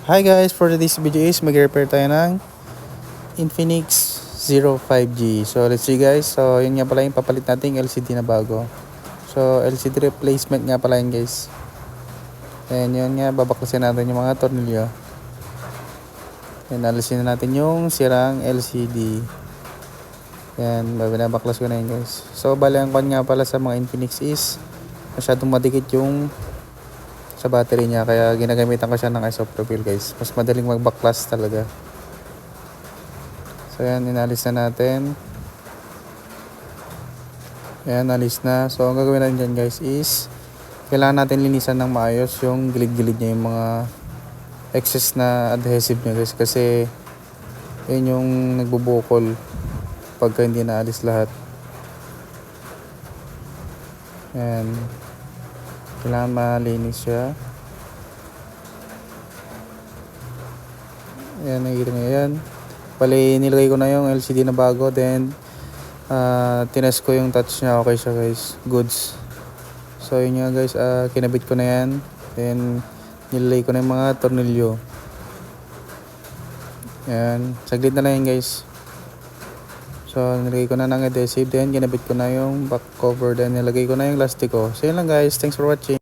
Hi guys, for this video is mag-repair tayo ng Infinix Zero 5G. So let's see guys, so yun nga pala yung papalit natin LCD na bago. So LCD replacement nga pala yun guys. And yun nga, babaklasin natin yung mga tornilyo. And alisin na natin yung sirang LCD. Yan, babaklas ko na yun guys. So bali ang kwan nga pala sa mga Infinix is masyadong madikit yung sa battery niya, kaya ginagamitan ko siya ng isopropyl guys. Mas madaling magbaklas talaga. So yan, inalis na natin. Yan, alis na. So ang gagawin natin dyan guys is kailangan natin linisan ng maayos yung gilid-gilid niya, yung mga excess na adhesive niya guys, kasi yun yung nagbubukol pagka hindi naalis lahat. Yan, kailangan malinis siya. Ayan, nakikita nyo yan. Bali, nilagay ko na yung LCD na bago. Then, tinest ko yung touch niya. Okay siya guys. Goods. So, yun nga guys. Kinabit ko na yan. Then, nilagay ko na yung mga tornilyo. Ayan. Saglit na lang yan guys. So, nilagay ko na ng adhesive. Then, kinabit ko na yung back cover. Then, nilagay ko na yung lastiko. So, yun lang guys. Thanks for watching.